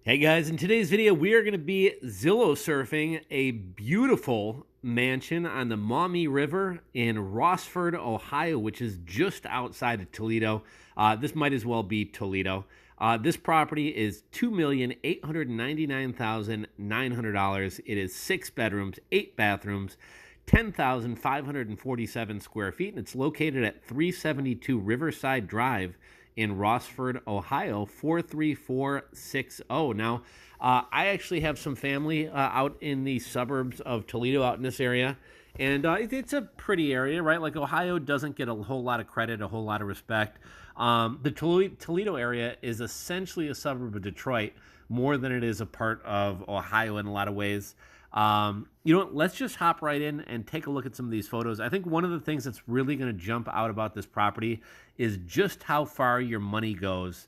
Hey guys, in today's video, we are going to be Zillow surfing a beautiful mansion on the Maumee River in Rossford, Ohio, which is just outside of Toledo. This might as well be Toledo. This property is $2,899,900. It is 6 bedrooms, 8 bathrooms, 10,547 square feet, and it's located at 372 Riverside Drive in Rossford, Ohio, 43460. Now, I actually have some family out in the suburbs of Toledo, out in this area, and it's a pretty area, right? Like, Ohio doesn't get a whole lot of credit, a whole lot of respect. The Toledo area is essentially a suburb of Detroit more than it is a part of Ohio in a lot of ways. You know what? Let's just hop right in and take a look at some of these photos. I think one of the things that's really going to jump out about this property is just how far your money goes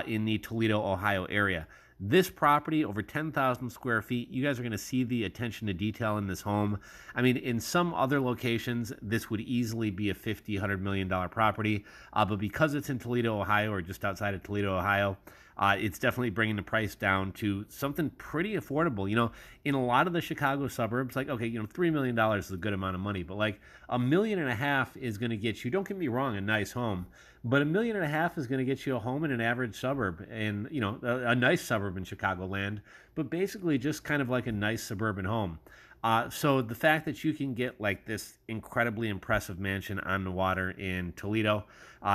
in the Toledo, Ohio area. This property, over 10,000 square feet, you guys are going to see the attention to detail in this home. I mean, in some other locations, this would easily be a $50, $100 million property. But because it's in Toledo, Ohio, or just outside of Toledo, Ohio, it's definitely bringing the price down to something pretty affordable. You know, in a lot of the Chicago suburbs, like, okay, $3 million is a good amount of money, but like $1.5 million is going to get you, don't get me wrong, a nice home, but $1.5 million is going to get you a home in an average suburb, and a nice suburb in Chicagoland, but basically just kind of like a nice suburban home. So the fact that you can get like this incredibly impressive mansion on the water in Toledo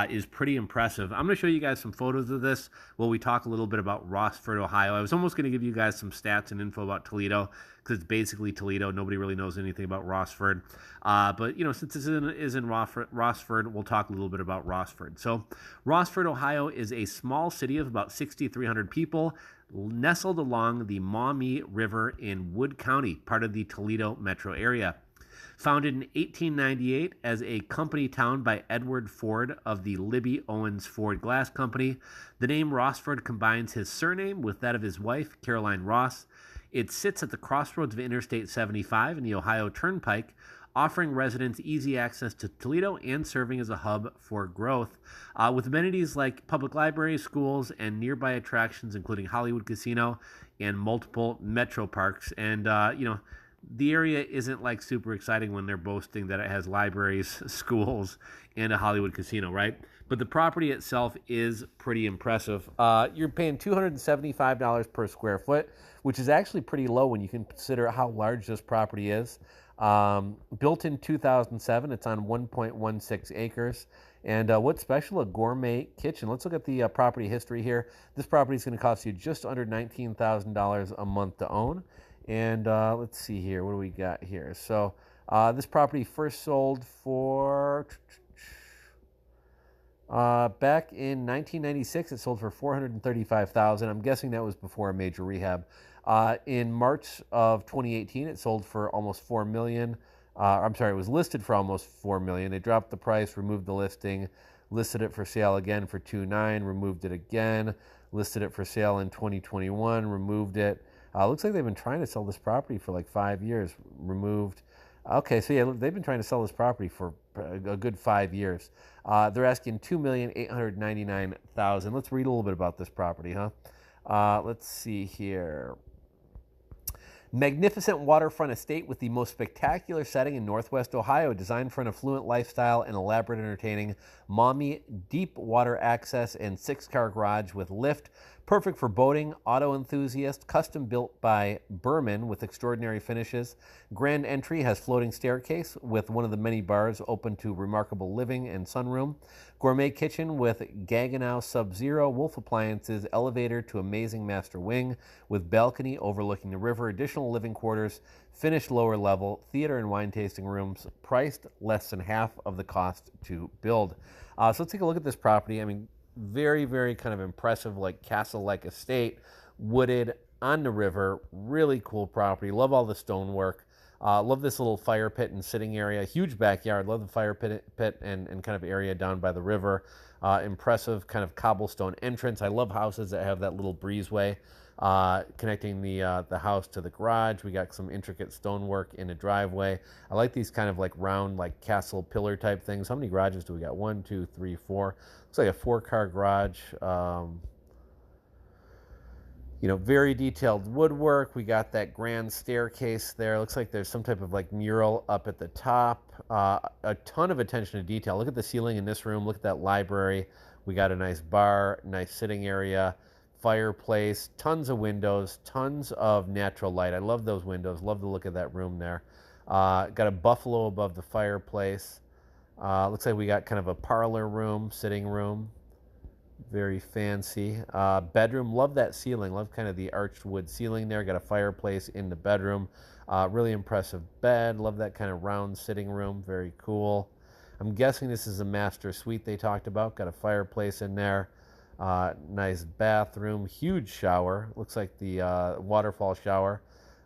is pretty impressive. I'm going to show you guys some photos of this while we talk a little bit about Rossford, Ohio. I was almost going to give you guys some stats and info about Toledo because it's basically Toledo. Nobody really knows anything about Rossford. But since this is in Rossford, we'll talk a little bit about Rossford. So Rossford, Ohio is a small city of about 6,300 people, nestled along the Maumee River in Wood County, part of the Toledo metro area. Founded in 1898 as a company town by Edward Ford of the Libby Owens Ford Glass Company, the name Rossford combines his surname with that of his wife, Caroline Ross. It sits at the crossroads of Interstate 75 and the Ohio Turnpike, offering residents easy access to Toledo and serving as a hub for growth, with amenities like public libraries, schools, and nearby attractions, including Hollywood Casino and multiple metro parks. And, the area isn't like super exciting when they're boasting that it has libraries, schools, and a Hollywood casino, right? But the property itself is pretty impressive. You're paying $275 per square foot, which is actually pretty low when you consider how large this property is. Built in 2007, it's on 1.16 acres. And what's special? A gourmet kitchen. Let's look at the property history here. This property is going to cost you just under $19,000 a month to own. And let's see here. What do we got here? So this property first sold for, back in 1996, it sold for $435,000. I'm guessing that was before a major rehab. In March of 2018, it sold for almost $4 million. I'm sorry, it was listed for almost $4 million. They dropped the price, removed the listing, listed it for sale again for $2.9 million, removed it again, listed it for sale in 2021, removed it. Looks like they've been trying to sell this property for like 5 years. Removed. Okay, so yeah, they've been trying to sell this property for a good 5 years. They're asking $2,899,000. Let's read a little bit about this property, huh? Let's see here. Magnificent waterfront estate with the most spectacular setting in Northwest Ohio, designed for an affluent lifestyle and elaborate entertaining. Maumee, deep water access and 6-car garage with lift, perfect for boating, auto enthusiast, custom built by Berman with extraordinary finishes. Grand entry has floating staircase with one of the many bars open to remarkable living and sunroom. Gourmet kitchen with Gaggenau Subzero, Wolf appliances, elevator to amazing master wing with balcony overlooking the river, additional living quarters, finished lower level, theater and wine tasting rooms, priced less than half of the cost to build. So let's take a look at this property. I mean, very, very kind of impressive, like castle-like estate, wooded on the river, really cool property. Love all the stonework. Love this little fire pit and sitting area. Huge backyard. Love the fire pit and kind of area down by the river. Impressive kind of cobblestone entrance. I love houses that have that little breezeway connecting the house to the garage. We got some intricate stonework in a driveway. I like these kind of like round, like castle pillar type things. How many garages do we got? 1, 2, 3, 4. Looks like a 4-car garage. Very detailed woodwork. We got that grand staircase there. Looks like there's some type of like mural up at the top. A ton of attention to detail. Look at the ceiling in this room. Look at that library. We got a nice bar, nice sitting area, fireplace, tons of windows, tons of natural light. I love those windows. Love the look of that room there. Got a buffalo above the fireplace. Looks like we got kind of a parlor room, sitting room. Very fancy. Bedroom, love that ceiling. Love kind of the arched wood ceiling there. Got a fireplace in the bedroom. Really impressive bed. Love that kind of round sitting room. Very cool. I'm guessing this is a master suite they talked about. Got a fireplace in there. Nice bathroom. Huge shower. Looks like the waterfall shower.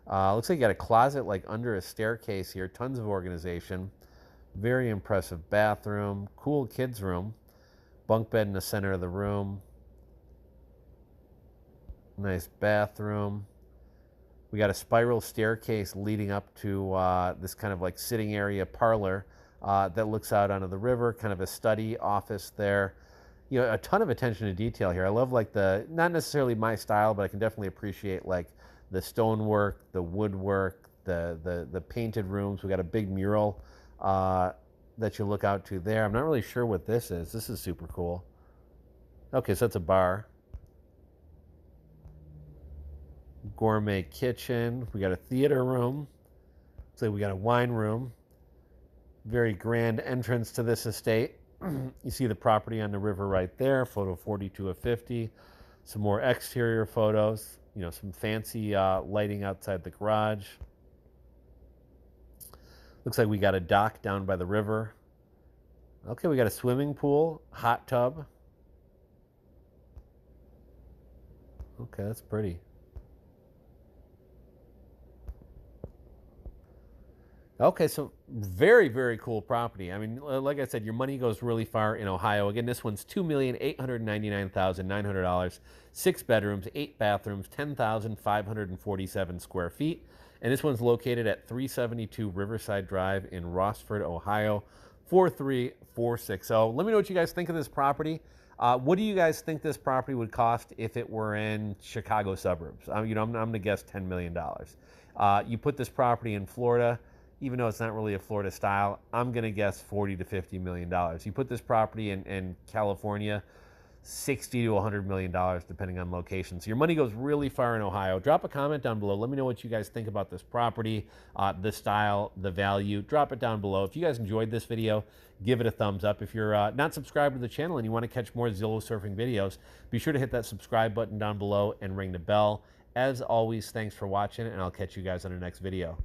Looks like you got a closet like under a staircase here. Tons of organization. Very impressive bathroom. Cool kids room. Bunk bed in the center of the room. Nice bathroom. We got a spiral staircase leading up to this kind of like sitting area parlor that looks out onto the river, kind of a study office there. A ton of attention to detail here. I love like not necessarily my style, but I can definitely appreciate like the stonework, the woodwork, the painted rooms. We got a big mural that you look out to there. I'm not really sure what this is. This is super cool. Okay, so that's a bar. Gourmet Kitchen. We got a theater room. Looks like we got a wine room. Very grand entrance to this estate. You see the property on the river right there. Photo 42 of 50. Some more exterior photos. Some fancy lighting outside the garage. Looks like we got a dock down by the river. Okay, we got a swimming pool, hot tub. Okay, that's pretty. Okay, so very, very cool property. I mean, like I said, your money goes really far in Ohio. Again, this one's $2,899,900, 6 bedrooms, 8 bathrooms, 10,547 square feet. And this one's located at 372 Riverside Drive in Rossford, Ohio, 43460. Let me know what you guys think of this property. What do you guys think this property would cost if it were in Chicago suburbs? I'm going to guess $10 million. You put this property in Florida, even though it's not really a Florida style, I'm going to guess $40 to $50 million. You put this property in California, $60 to $100 million, depending on location. So your money goes really far in Ohio. Drop a comment down below. Let me know what you guys think about this property, the style, the value. Drop it down below. If you guys enjoyed this video, give it a thumbs up. If you're not subscribed to the channel and you want to catch more Zillow surfing videos, be sure to hit that subscribe button down below and ring the bell. As always, thanks for watching, and I'll catch you guys on the next video.